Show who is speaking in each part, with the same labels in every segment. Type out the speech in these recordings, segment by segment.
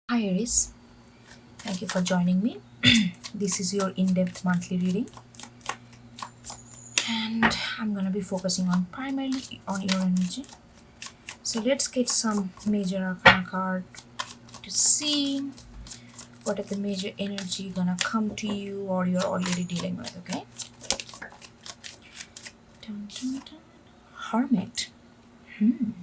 Speaker 1: Hi Aries, thank you for joining me. This is your in-depth monthly reading, and I'm gonna be focusing on primarily on your energy. So let's get some major arcana card to see what are the major energy gonna come to you or you're already dealing with. Okay. Dun, dun, dun. Hermit. Hmm.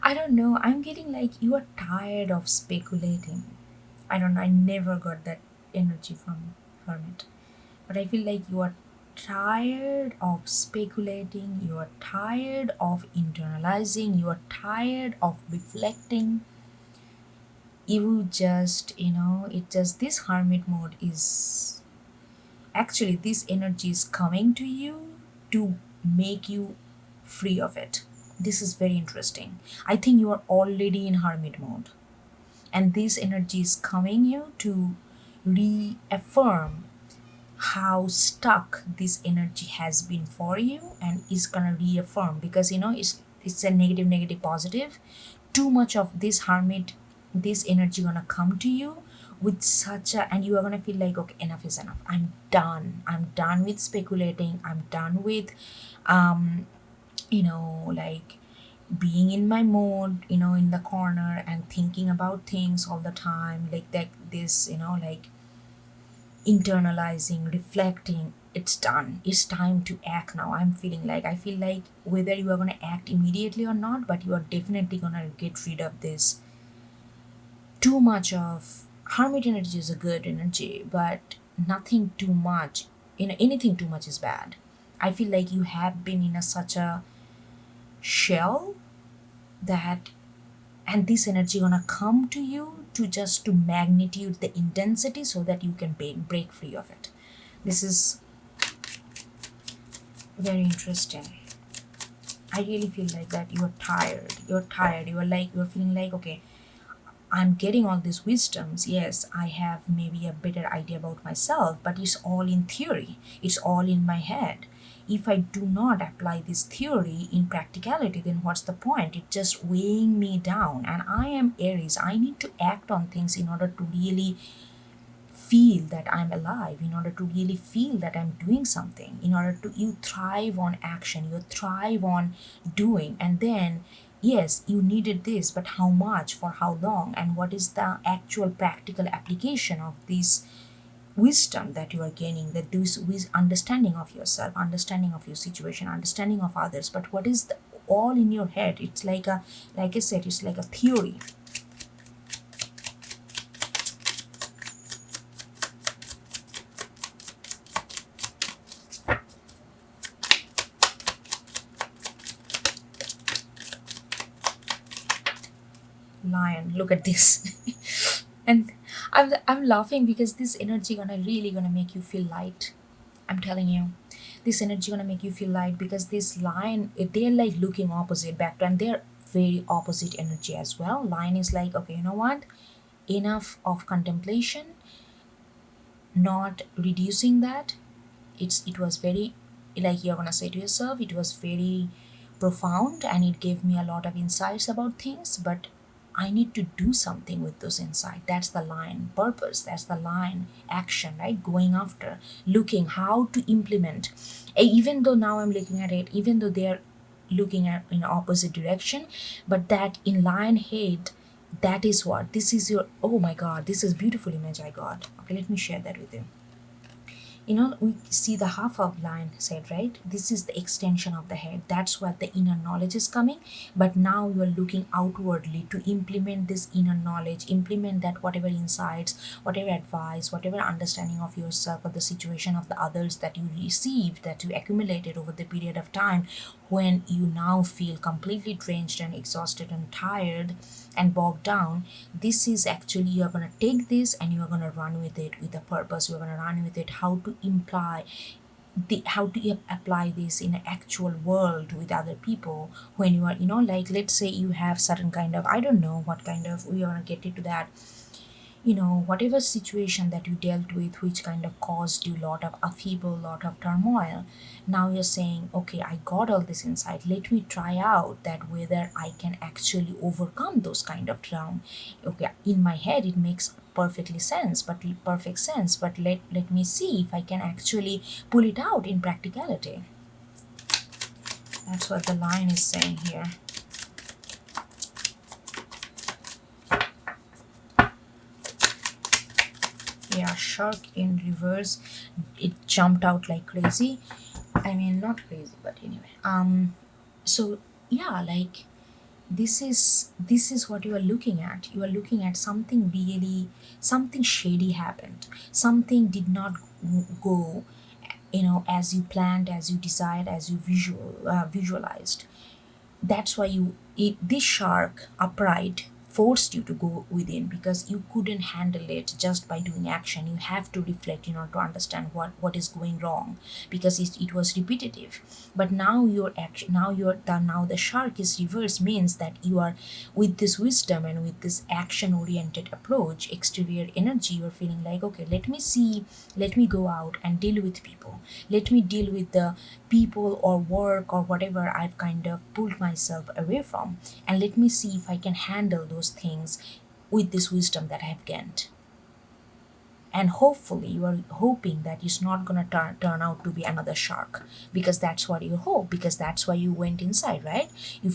Speaker 1: I don't know. I'm getting like you are tired of speculating. I don't know. I never got that energy from Hermit. But I feel like you are tired of speculating, you are tired of internalizing, you are tired of reflecting. You just, it just this hermit mode is actually this energy is coming to you to make you free of it. This is very interesting. I think you are already in hermit mode, and this energy is coming you to reaffirm how stuck this energy has been for you and is gonna reaffirm because it's a negative positive. Too much of this hermit, this energy gonna come to you with such a, and you are gonna feel like, okay, enough is enough. I'm done with speculating. I'm done with um like being in my mode, in the corner and thinking about things all the time, like that this, like internalizing, reflecting. It's done. It's time to act now. I feel like whether you are going to act immediately or not, but you are definitely going to get rid of this too much of hermit energy. Is a good energy, but nothing too much. Anything too much is bad. I feel like you have been in such a shell that, and this energy gonna come to you to just to magnitude the intensity so that you can break free of it. This is very interesting. I really feel like that you're tired. You're tired. You're feeling like, okay, I'm getting all these wisdoms. Yes, I have maybe a better idea about myself, but it's all in theory. It's all in my head. If I do not apply this theory in practicality, then what's the point? It's just weighing me down. And I am Aries. I need to act on things in order to really feel that I'm alive, in order to really feel that I'm doing something, in order to, you thrive on action, you thrive on doing. And then, yes, you needed this, but how much, for how long, and what is the actual practical application of this wisdom that you are gaining, that this with understanding of yourself, understanding of your situation, understanding of others. But what is the, all in your head? It's like a, like I said, it's like a theory. Lion, look at this. And I'm laughing because this energy gonna really gonna make you feel light. I'm telling you, this energy gonna make you feel light because this lion, they're like looking opposite back to, and they're very opposite energy as well. Lion is like, okay, you know what, enough of contemplation, not reducing that. It was very, like you're gonna say to yourself, it was very profound and it gave me a lot of insights about things, but I need to do something with those insights. That's the line purpose, that's the line action, right? Going after, looking how to implement. Even though now I'm looking at it, even though they're looking at in opposite direction, but that in line head, that is what this is your, oh my god, this is beautiful image I got. Okay, let me share that with you. We see the half of line said, right? This is the extension of the head. That's where the inner knowledge is coming. But now you are looking outwardly to implement this inner knowledge, implement that whatever insights, whatever advice, whatever understanding of yourself or the situation of the others that you received, that you accumulated over the period of time, when you now feel completely drenched and exhausted and tired and bogged down. This is actually, you're going to take this and you're going to run with it with a purpose. You're going to run with it how to imply the, how to apply this in an actual world with other people. When you are, like let's say you have certain kind of, I don't know what kind of, we are going to get into that. whatever situation that you dealt with, which kind of caused you a lot of upheaval, lot of turmoil, now you're saying, okay, I got all this insight, let me try out that whether I can actually overcome those kind of trauma. Okay, in my head it makes perfect sense, but let me see if I can actually pull it out in practicality. That's what the line is saying here. Yeah, shark in reverse. It jumped out like crazy. I mean, not crazy, but anyway. So yeah, like this is what you are looking at. You are looking at something shady happened. Something did not go, as you planned, as you desired, as you visualized. That's why this shark upright forced you to go within, because you couldn't handle it just by doing action. You have to reflect in order to understand what is going wrong, because it was repetitive. But now your action, now the shark is reverse, means that you are, with this wisdom and with this action oriented approach, exterior energy, you're feeling like, okay, let me go out and deal with people. Let me deal with the people or work or whatever I've kind of pulled myself away from, and let me see if I can handle those things with this wisdom that I've gained. And hopefully you are hoping that it's not going to turn out to be another shark, because that's what you hope, because that's why you went inside, right? You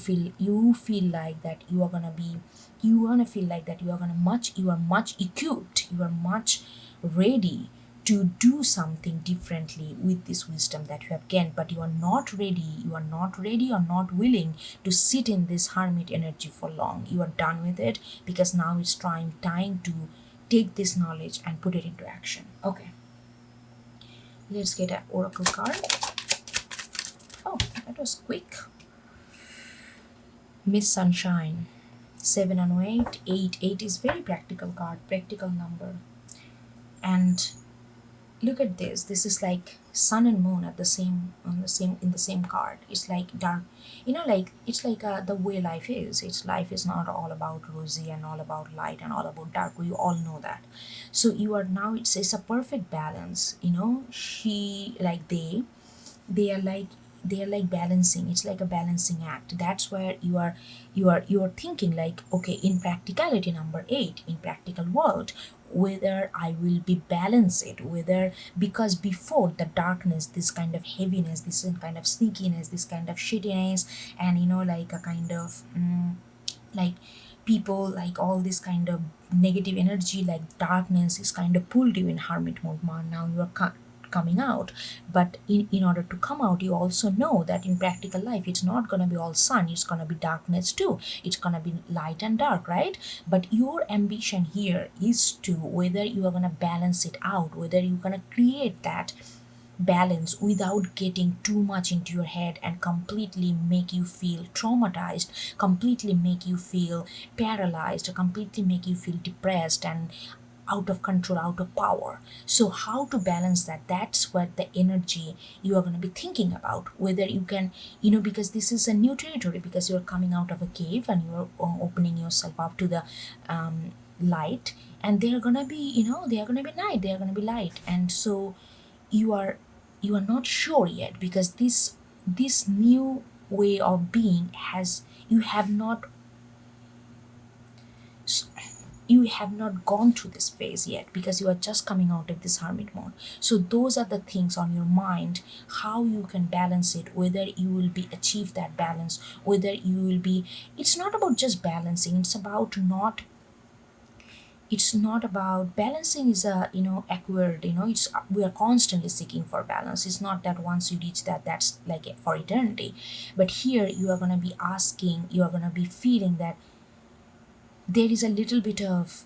Speaker 1: feel like that you are going to be, you want to feel like that you are going to you are much equipped, you are much ready to do something differently with this wisdom that you have gained. But you are not ready or not willing to sit in this hermit energy for long. You are done with it, because now it's time to take this knowledge and put it into action. Okay, let's get an oracle card. Oh, that was quick. Miss Sunshine. 7 and 8. 8 is very practical card, practical number. And look at this is like sun and moon at the same in the same card. It's like dark, like it's like the way life is not all about rosy and all about light and all about dark. We all know that. So you are now, it's a perfect balance. She, like they are like balancing. It's like a balancing act. That's where you are thinking like, okay, in practicality, number 8, in practical world, whether I will be balanced, whether, because before the darkness, this kind of heaviness, this kind of sneakiness, this kind of shittiness, and like a kind of like people, like all this kind of negative energy, like darkness, is kind of pulled you in hermit mode. Now you are coming out. But in order to come out, you also know that in practical life it's not going to be all sun, it's going to be darkness too, it's going to be light and dark, right? But your ambition here is to, whether you are going to balance it out, whether you're going to create that balance without getting too much into your head and completely make you feel traumatized, completely make you feel paralyzed, or completely make you feel depressed and out of control, out of power. So how to balance that? That's what the energy you are going to be thinking about. Whether you can, because this is a new territory, because you're coming out of a cave and you're opening yourself up to the light, and they're going to be, they are going to be night, they are going to be light. And so you are not sure yet, because this new way of being has, you have not gone through this phase yet, because you are just coming out of this hermit mode. So those are the things on your mind, how you can balance it, whether you will be achieve that balance, whether you will be, it's not about just balancing, it's not about balancing is a, acquired, it's, we are constantly seeking for balance. It's not that once you reach that, that's like for eternity. But here you are going to be asking, you are going to be feeling that there is a little bit of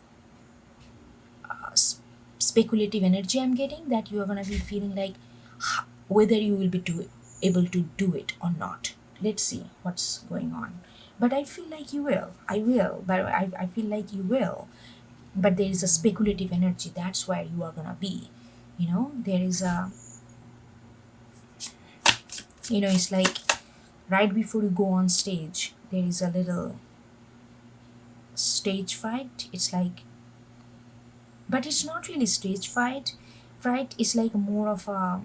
Speaker 1: speculative energy I'm getting, that you are going to be feeling like whether you will be able to do it or not. Let's see what's going on. But I feel like you will. But I feel like you will. But there is a speculative energy. That's where you are going to be. There is a, it's like right before you go on stage, there is a little stage fright. It's like but it's not really stage fright. It's like more of a,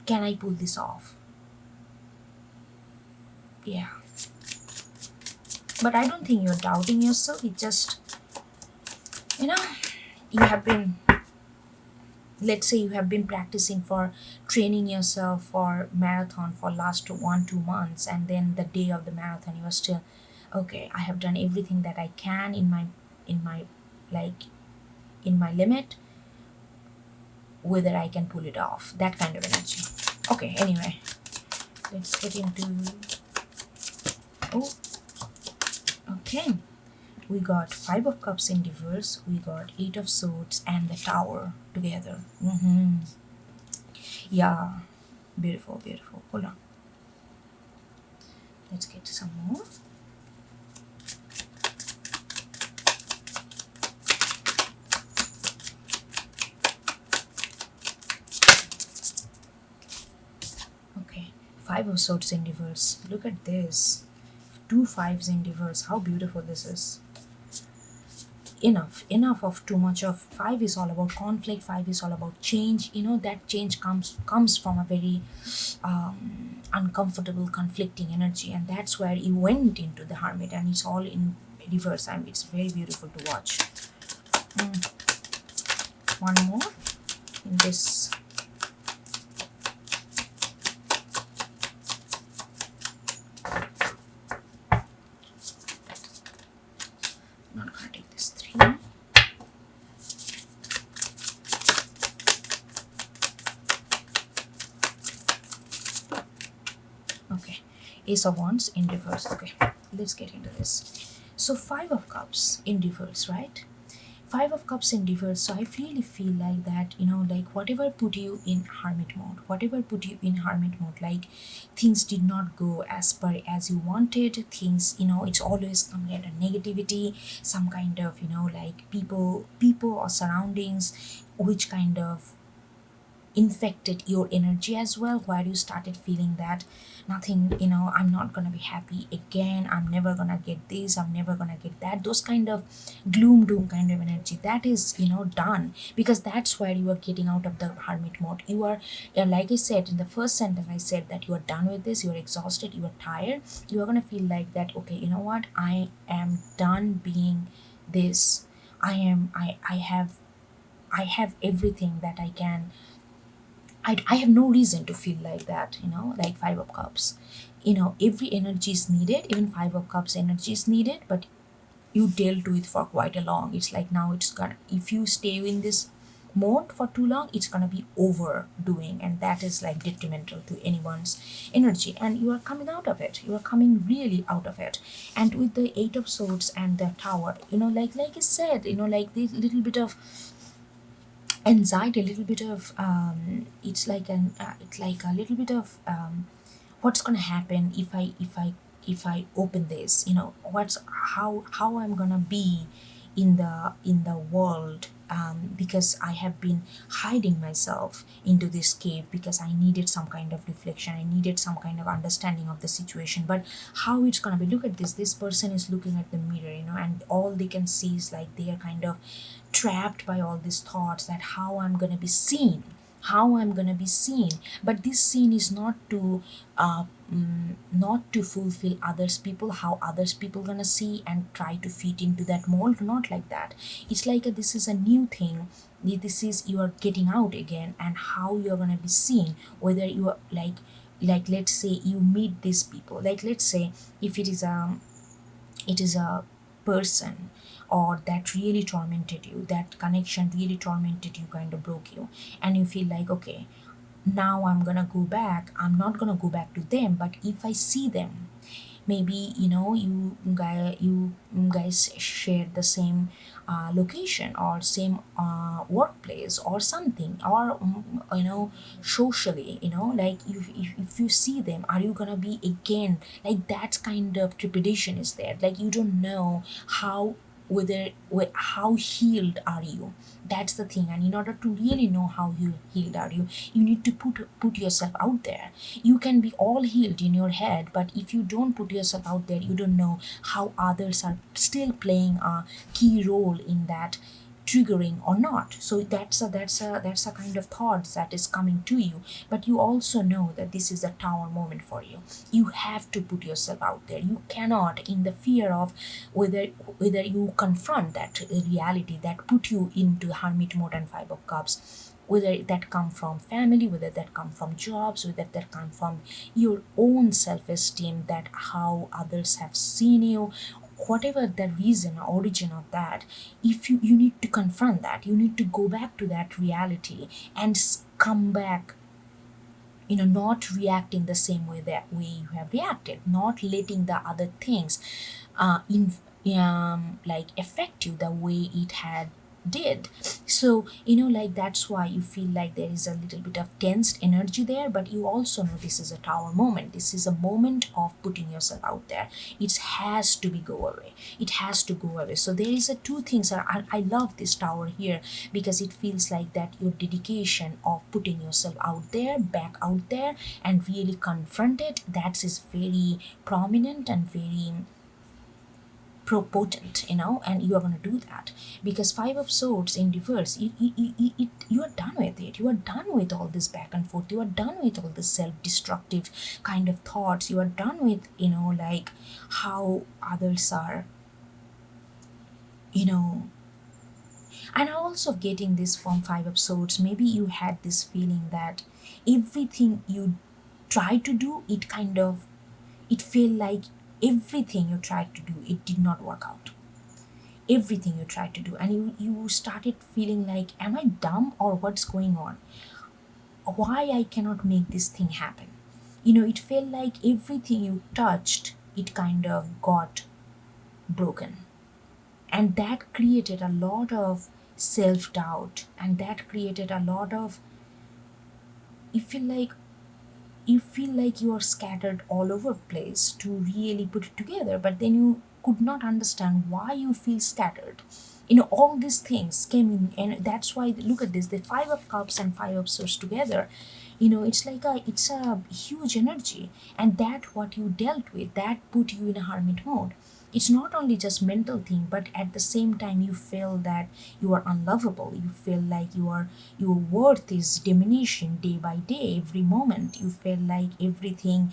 Speaker 1: can I pull this off? Yeah. But I don't think you're doubting yourself. It's just, you know, you have been, let's say you have been practicing for training yourself for marathon for last 1 2 months, and then the day of the marathon you are still, okay, I have done everything that I can in my like in my limit, whether I can pull it off, that kind of energy. Okay, anyway, let's get into, oh, okay, we got Five of Cups in reverse, we got Eight of Swords and the Tower together. Yeah, beautiful, beautiful. Hold on, let's get some more. Okay, Five of Swords in reverse. Look at this. Two fives in reverse. How beautiful this is. Enough of too much of. Five is all about conflict. Five is all about change. That change comes from a very uncomfortable, conflicting energy, and that's where you went into the Hermit, and it's all in reverse, and it's very beautiful to watch. One more in this. I'm not gonna take this three. Okay, Ace of Wands in reverse. Okay, let's get into this. So Five of Cups in reverse, right? Five of Cups in reverse. So I really feel like that, like whatever put you in hermit mode, like things did not go as per as you wanted. Things, it's always coming at a negativity, some kind of, like people or surroundings, which kind of infected your energy as well, where you started feeling that nothing, I'm not gonna be happy again, I'm never gonna get this, I'm never gonna get that, those kind of gloom doom kind of energy, that is done, because that's where you are getting out of the hermit mode. You are, like I said in the first sentence, I said that you are done with this, you are exhausted, you are tired, you are gonna feel like that, okay, you know what, I am done being this. I have everything that I can. I have no reason to feel like that, like Five of Cups. Every energy is needed, even Five of Cups energy is needed, but you dealt with for quite a long. It's like now it's gonna, if you stay in this mode for too long, it's gonna be overdoing, and that is like detrimental to anyone's energy. And you are coming out of it. You are coming really out of it. And with the Eight of Swords and the Tower, like I said, like this little bit of anxiety, a little bit of it's like a little bit of what's gonna happen if I open this, what's how I'm gonna be in the world, because I have been hiding myself into this cave because I needed some kind of reflection, I needed some kind of understanding of the situation. But how it's gonna be, look at this person is looking at the mirror, and all they can see is like they are kind of trapped by all these thoughts that how I'm gonna be seen. But this scene is not to fulfill others people, how others people gonna see and try to fit into that mold, not like that. It's like this is a new thing. This is, you are getting out again, and how you're gonna be seen, whether you are like let's say you meet these people, like let's say if it is a person or that really tormented you, that connection really tormented you, kind of broke you, and you feel like, okay, now I'm not gonna go back to them, but if I see them, maybe you guys share the same location or same workplace or something, or socially, like if you see them, are you gonna be again, like that kind of trepidation is there, like you don't know how how healed are you. That's the thing. And in order to really know how healed are you need to put yourself out there. You can be all healed in your head, but if you don't put yourself out there, you don't know how others are still playing a key role in that triggering or not. So that's a kind of thoughts that is coming to you. But you also know that this is a tower moment for you. You have to put yourself out there. You cannot, in the fear of whether you confront that reality that put you into hermit mode and five of cups, whether that come from family, whether that come from jobs, whether that come from your own self-esteem, that how others have seen you, whatever the reason or origin of that. If you need to confront that, you need to go back to that reality and come back, not reacting the same way that way you have reacted, not letting the other things in like affect you the way it had did. So like that's why you feel like there is a little bit of tensed energy there. But you also know this is a tower moment. This is a moment of putting yourself out there. It has to be go away. It has to go away. So there is a two things. I love this tower here because it feels like that your dedication of putting yourself out there, back out there, and really confront it, that is very prominent and very potent, and you are going to do that. Because five of swords in reverse, you are done with it. You are done with all this back and forth. You are done with all this self-destructive kind of thoughts. You are done with like how others are, you know and I'm also getting this from five of swords. Maybe you had this feeling that everything you try to do, it felt like everything you tried to do, it did not work out. Everything you tried to do, and you started feeling like, am I dumb or what's going on? Why I cannot make this thing happen? It felt like everything you touched, it kind of got broken. And that created a lot of self-doubt, and that created a lot of, you feel like you are scattered all over the place to really put it together. But then you could not understand why you feel scattered. All these things came in, and that's why, look at this, the five of cups and five of swords together. It's a huge energy, and that what you dealt with, that put you in a hermit mode. It's not only just mental thing, but at the same time you feel that you are unlovable. You feel like your worth is diminishing day by day, every moment. You feel like everything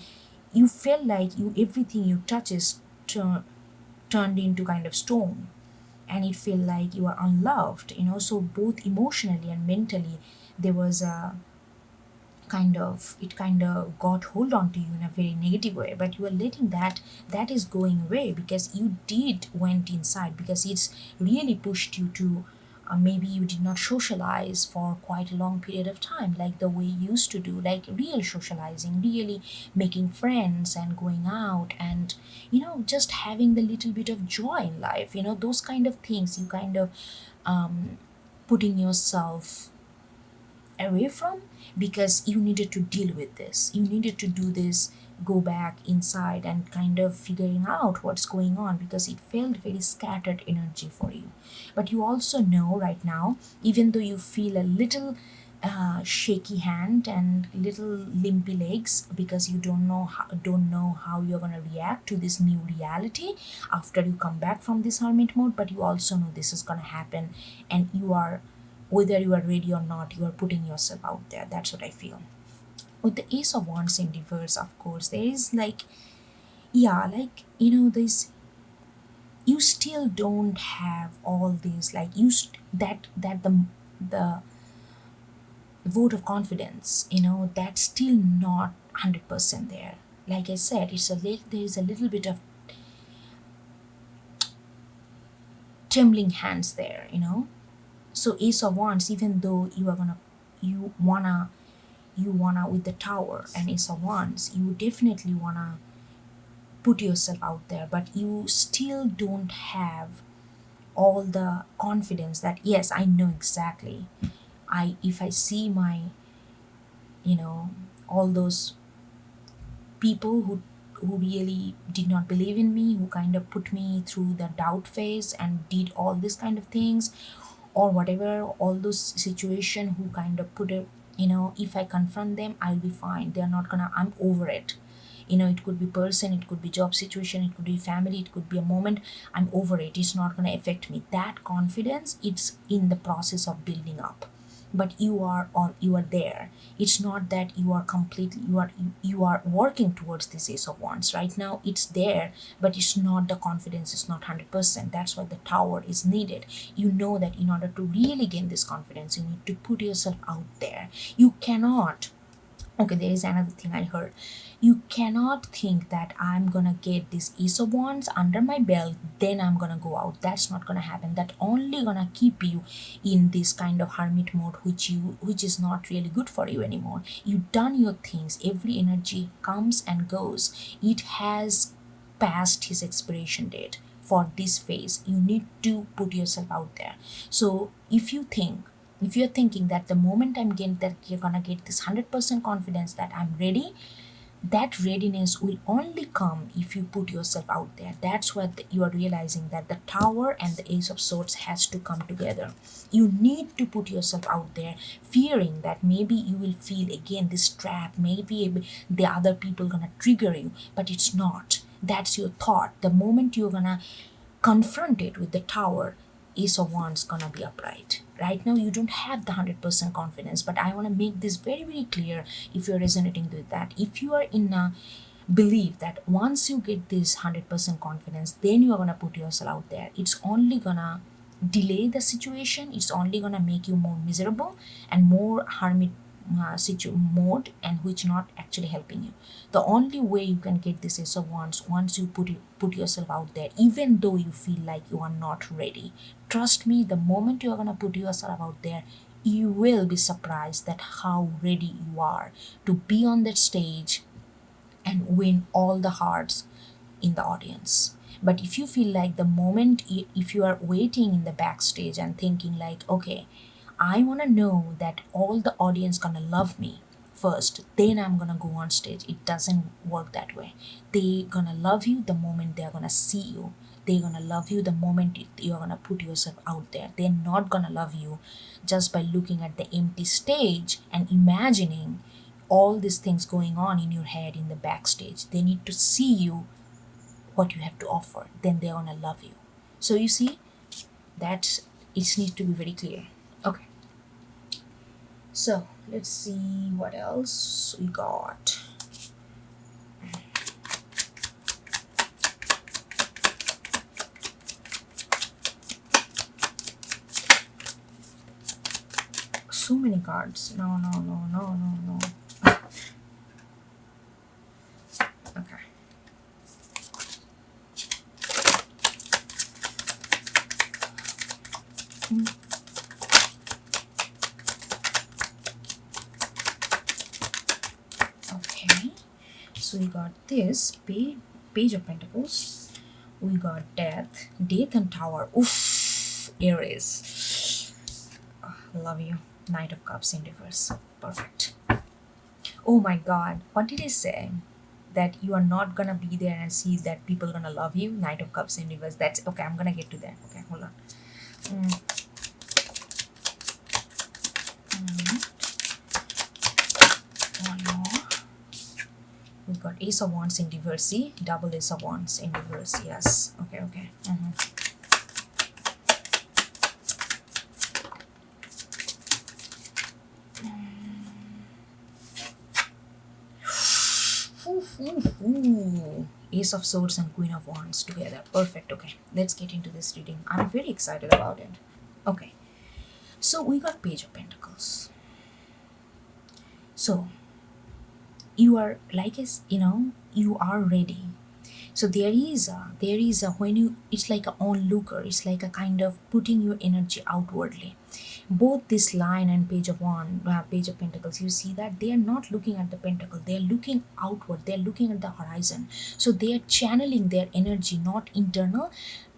Speaker 1: you touch is turned into kind of stone, and it feel like you are unloved. So both emotionally and mentally, there was a kind of got hold on to you in a very negative way. But you are letting that is going away, because you did went inside, because it's really pushed you to, maybe you did not socialize for quite a long period of time like the way you used to do, like real socializing, really making friends and going out, and just having the little bit of joy in life, those kind of things you kind of putting yourself away from, because you needed to deal with this. You needed to do this, go back inside and kind of figuring out what's going on, because it felt very scattered energy for you. But you also know right now, even though you feel a little shaky hand and little limpy legs, because you don't know how you're going to react to this new reality after you come back from this hermit mode. But you also know this is going to happen, and whether you are ready or not, you are putting yourself out there. That's what I feel. With the Ace of Wands in reverse, of course, there is this, you still don't have all these, like that the vote of confidence, that's still not 100% there. Like I said, there is a little bit of trembling hands there. So Ace of Wands, even though you wanna with the Tower and Ace of Wands, you definitely wanna put yourself out there, but you still don't have all the confidence that, yes, I know exactly. If I see my, all those people who really did not believe in me, who kind of put me through the doubt phase and did all these kind of things, or whatever, all those situation who kind of put it, if I confront them, I'll be fine. They're not gonna, I'm over it. It could be person, it could be job situation, it could be family, it could be a moment. I'm over it. It's not gonna affect me. That confidence, it's in the process of building up. But you are there. It's not that you are completely, you are working towards this Ace of Wands right now. It's there, but it's not, the confidence is not 100%. That's why the Tower is needed. You know that in order to really gain this confidence, you need to put yourself out there. You cannot, okay, there is another thing I heard. You cannot think that I'm gonna get this Ace of Wands under my belt, then I'm gonna go out. That's not gonna happen. That only gonna keep you in this kind of hermit mode, which is not really good for you anymore. You've done your things. Every energy comes and goes. It has passed his expiration date for this phase. You need to put yourself out there. So if you're thinking that the moment you're gonna get this 100% confidence that I'm ready, that readiness will only come if you put yourself out there. That's what you are realizing, that the Tower and the Ace of Swords has to come together. You need to put yourself out there, fearing that maybe you will feel again this trap, maybe the other people gonna trigger you, but it's not. That's your thought. The moment you're gonna confront it with the Tower, Ace of Wands gonna be upright. Right now you don't have the 100% confidence, but I want to make this very, very clear. If you're resonating with that, if you are in a belief that once you get this 100% confidence, then you are gonna put yourself out there, it's only gonna delay the situation. It's only gonna make you more miserable and more hermit mode, and which not actually helping you. The only way you can get this Ace of Wands, once you put yourself out there, even though you feel like you are not ready. Trust me, the moment you are gonna put yourself out there, you will be surprised that how ready you are to be on that stage and win all the hearts in the audience. But if you feel like the moment, if you are waiting in the backstage and thinking like, okay, I want to know that all the audience gonna love me first, then I'm gonna go on stage. It doesn't work that way. They gonna love you the moment they're gonna see you. They're gonna love you the moment you're gonna put yourself out there. They're not gonna love you just by looking at the empty stage and imagining all these things going on in your head in the backstage. They need to see you, what you have to offer. Then they're gonna love you. So you see, that it needs to be very clear. Okay. So let's see what else we got. So many cards. No. Okay. Okay. So we got this page of Pentacles. We got death and Tower. Oof, Aries. Oh, love you. Knight of Cups in reverse. Perfect. Oh my God, what did I say? That you are not gonna be there and see that people gonna love you. Knight of Cups in reverse. That's okay. I'm gonna get to that. Okay, hold on. One more. We got Ace of Wands in reverse. See, double Ace of Wands in reverse. Yes. Okay. Ooh. Ace of Swords and Queen of Wands together. Perfect. Okay, let's get into this reading. I'm very excited about it. Okay, so we got Page of Pentacles. So you are like, as you are ready. So there is a when you, it's like an onlooker. It's like a kind of putting your energy outwardly. Both this Lion and Page of Pentacles, you see that they are not looking at the pentacle, they are looking outward, they are looking at the horizon. So they are channeling their energy, not internal,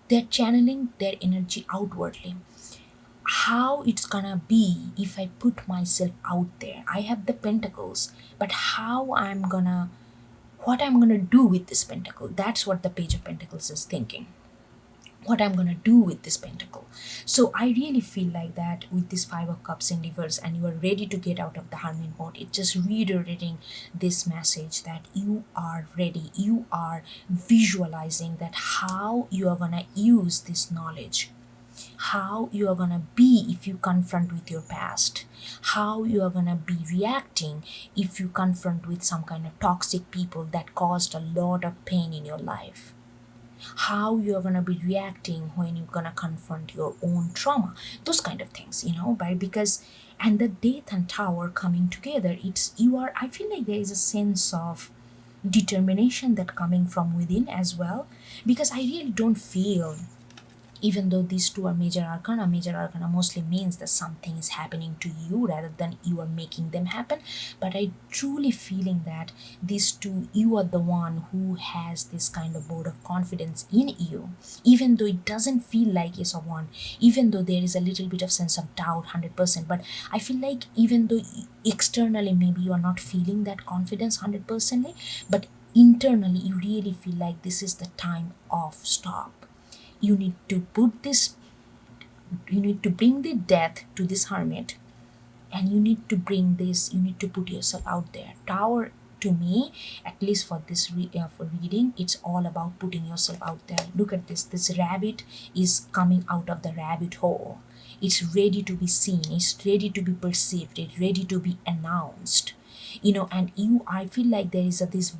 Speaker 1: they're channeling their energy outwardly. How it's gonna be if I put myself out there? I have the Pentacles, but how I'm gonna what I'm going to do with this pentacle. That's what the Page of Pentacles is thinking. What I'm going to do with this pentacle. So I really feel like that with this Five of Cups in reverse, and you are ready to get out of the hermit mode. It's just reiterating this message that you are ready. You are visualizing that how you are going to use this knowledge, how you are going to be if you confront with your past, how you are going to be reacting if you confront with some kind of toxic people that caused a lot of pain in your life, how you're going to be reacting when you're going to confront your own trauma, those kind of things, by because, and the Death and Tower coming together, I feel like there is a sense of determination that coming from within as well, because I really don't feel, even though these two are major arcana mostly means that something is happening to you rather than you are making them happen. But I truly feeling that these two, you are the one who has this kind of board of confidence in you, even though it doesn't feel like it's a one, even though there is a little bit of sense of doubt 100%. But I feel like even though externally maybe you are not feeling that confidence 100%, but internally you really feel like this is the time of stop. You need to bring the death to this hermit, and you need to put yourself out there. Tower, to me, at least for this for reading, it's all about putting yourself out there. Look at this rabbit is coming out of the rabbit hole. It's ready to be seen, it's ready to be perceived, it's ready to be announced, and I feel like there is this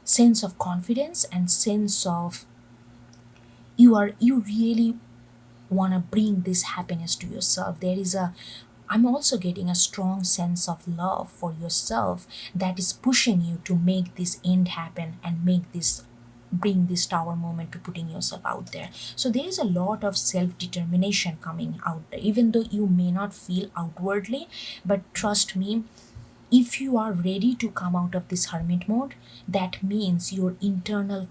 Speaker 1: sense of confidence and sense of you really want to bring this happiness to yourself. I'm also getting a strong sense of love for yourself that is pushing you to make this end happen and bring this tower moment to putting yourself out there. So there is a lot of self-determination coming out there, even though you may not feel outwardly. But trust me, if you are ready to come out of this hermit mode, that means your internal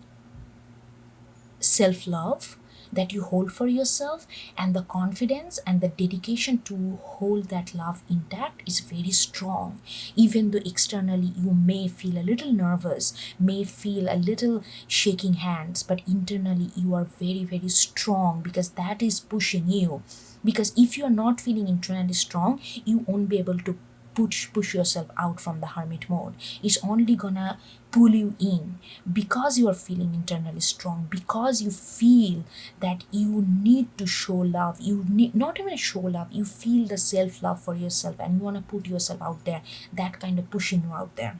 Speaker 1: self-love that you hold for yourself and the confidence and the dedication to hold that love intact is very strong. Even though externally you may feel a little nervous, may feel a little shaking hands, but internally you are very, very strong, because that is pushing you. Because if you are not feeling internally strong, you won't be able to push yourself out from the hermit mode. It's only gonna pull you in, because you are feeling internally strong, because you feel that you need to show love. You need not even show love, you feel the self-love for yourself and you want to put yourself out there. That kind of pushing you out there.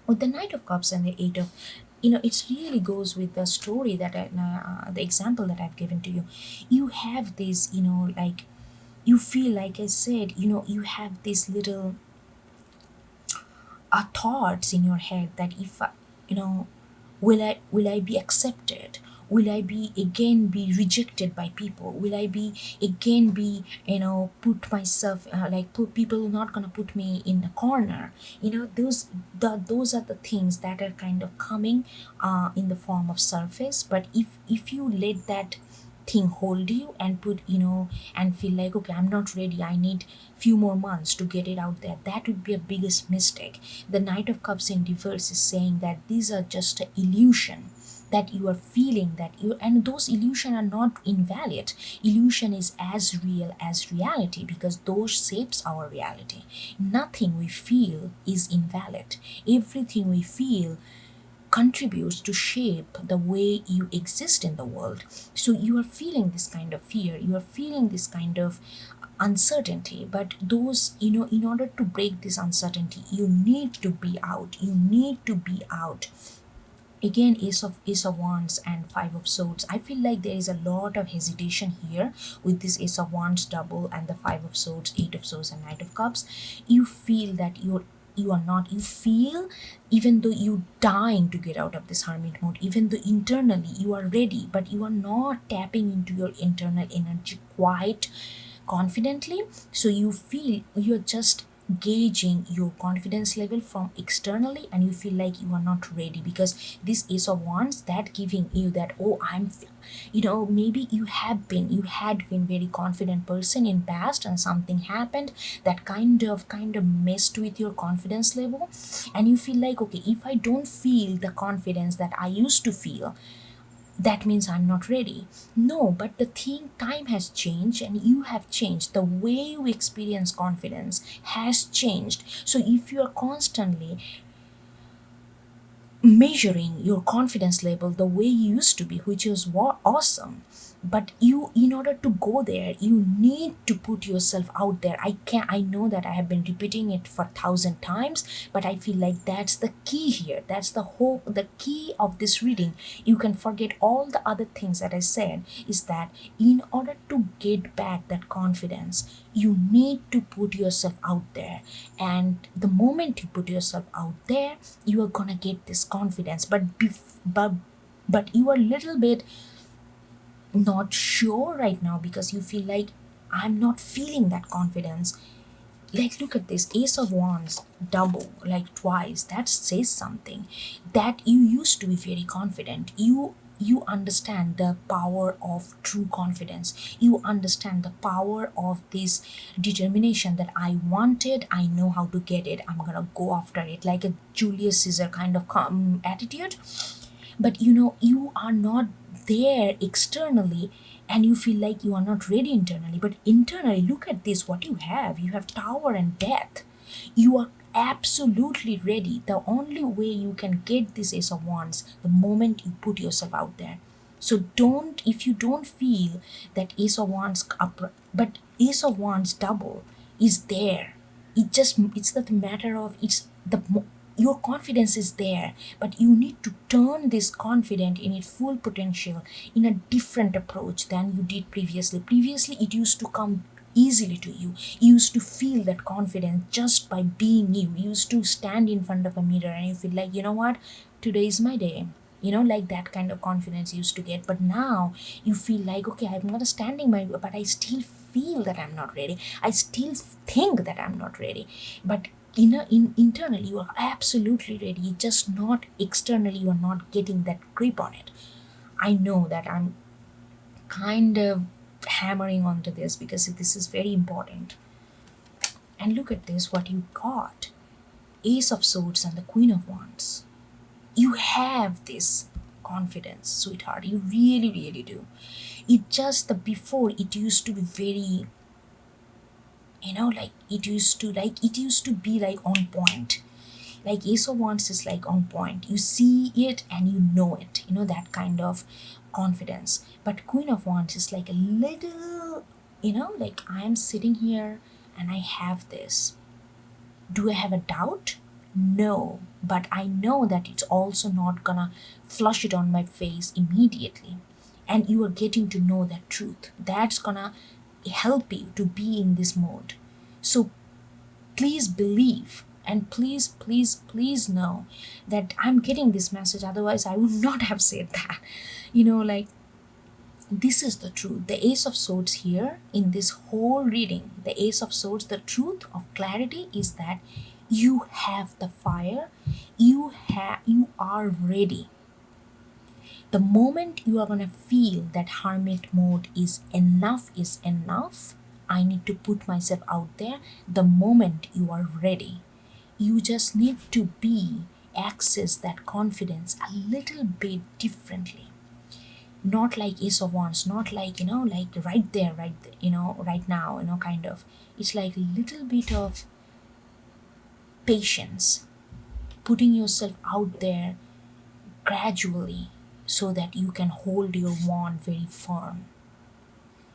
Speaker 1: With the Knight of Cups and the Eight of, it really goes with the story that the example that I've given to you. You have this, like, you feel like I said, you have this little thoughts in your head that if will I be accepted, will I be again be rejected by people, will I be again be put myself people not gonna put me in a corner. Those are the things that are kind of coming in the form of surface. But if you let that thing hold you and put and feel like, okay, I'm not ready, I need few more months to get it out there, that would be a biggest mistake. The Knight of Cups in reverse is saying that these are just an illusion that you are feeling, and those illusion are not invalid. Illusion is as real as reality, because those shapes our reality. Nothing we feel is invalid. Everything we feel contributes to shape the way you exist in the world. So you are feeling this kind of fear, you are feeling this kind of uncertainty, but those, in order to break this uncertainty, you need to be out. Again, Ace of Wands and Five of Swords. I feel like there is a lot of hesitation here with this Ace of Wands double and the Five of Swords, Eight of Swords and Knight of Cups. You feel that you feel, even though you're dying to get out of this hermit mode, even though internally you are ready, but you are not tapping into your internal energy quite confidently. So you feel you're just gauging your confidence level from externally, and you feel like you are not ready, because this Ace of Wands that giving you that, oh, maybe you had been very confident person in past, and something happened that kind of messed with your confidence level, and you feel like, okay, if I don't feel the confidence that I used to feel, that means I'm not ready. No, but the thing, time has changed and you have changed. The way you experience confidence has changed. So if you are constantly measuring your confidence level the way you used to be, which is awesome, but you, in order to go there, you need to put yourself out there. I know that I have been repeating it for 1,000 times, but I feel like that's the key here. That's the key of this reading. You can forget all the other things that I said, is that in order to get back that confidence, you need to put yourself out there, and the moment you put yourself out there, you are gonna get this confidence. But you are a little bit not sure right now, because you feel like, I'm not feeling that confidence. Like, look at this Ace of Wands double, like twice. That says something, that you used to be very confident. You understand the power of true confidence. You understand the power of this determination, that I want it, I know how to get it, I'm gonna go after it, like a Julius Caesar kind of attitude. But you are not there externally, and you feel like you are not ready internally. But internally, look at this, what you have Tower and Death. You are absolutely ready. The only way you can get this Ace of Wands, the moment you put yourself out there. So don't, if you don't feel that Ace of Wands up, but Ace of Wands double is there. It's the matter of, your confidence is there, but you need to turn this confidence in its full potential in a different approach than you did previously. It used to come easily to you. You used to feel that confidence just by being you used to stand in front of a mirror and you feel like, you know what, today is my day. Like that kind of confidence you used to get. But now you feel like, okay, I'm not standing my, but I still feel that I'm not ready. I still think that I'm not ready. But internally you are absolutely ready, just not externally. You are not getting that grip on it. I know that I'm kind of hammering onto this because this is very important. And look at this, what you got: Ace of Swords and the Queen of Wands. You have this confidence, sweetheart. You really, really do. It just, the before, it used to be very, like it used to be like on point. Like Ace of Wands is like on point. You see it and you know it. That kind of confidence. But Queen of Wands is like a little, like I am sitting here and I have this. Do I have a doubt? No. But I know that it's also not gonna flush it on my face immediately. And you are getting to know that truth. That's gonna help you to be in this mode. So please believe, and please know that I'm getting this message. Otherwise I would not have said that. Like, this is the truth. The Ace of Swords here in this whole reading, the Ace of Swords, the truth of clarity is that you have the fire. You are ready. The moment you are gonna feel that hermit mode is enough, I need to put myself out there. The moment you are ready, you just need to access that confidence a little bit differently. Not like Ace of Wands, not like, like right there, right now, kind of. It's like a little bit of patience, putting yourself out there gradually so that you can hold your wand very firm.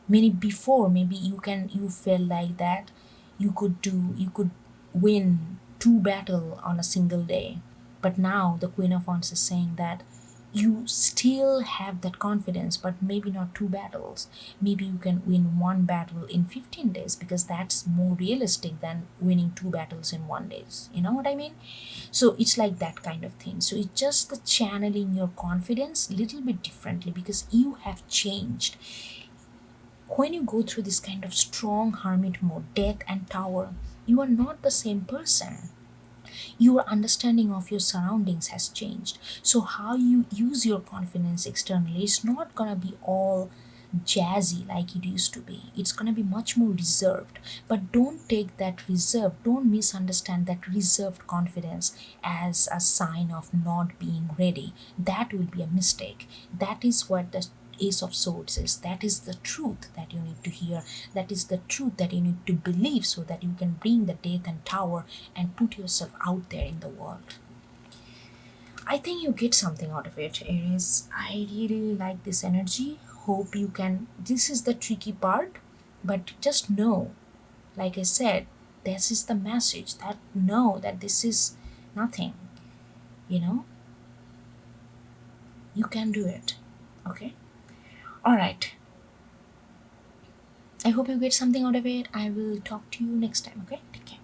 Speaker 1: Maybe you felt like that you could win 2 battles on a single day. But now the Queen of Wands is saying that you still have that confidence, but maybe not 2 battles. Maybe you can win 1 battle in 15 days, because that's more realistic than winning 2 battles in 1 day. You know what I mean? So it's like that kind of thing. So it's just the channeling your confidence a little bit differently, because you have changed. When you go through this kind of strong hermit mode, Death and Tower, You are not the same person. Your understanding of your surroundings has changed. So how you use your confidence externally is not gonna be all jazzy like it used to be. It's gonna be much more reserved. But don't take that reserve, don't misunderstand that reserved confidence as a sign of not being ready. That will be a mistake. That is what the Ace of Swords is. That is the truth that you need to hear. That is the truth that you need to believe so that you can bring the Death and Tower and put yourself out there in the world. I think you get something out of it, Aries. I really like this energy. Hope you can. This is the tricky part, but just know, like I said, this is the message that know that this is nothing. You know, you can do it. Okay? Alright. I hope you get something out of it. I will talk to you next time, okay? Take care.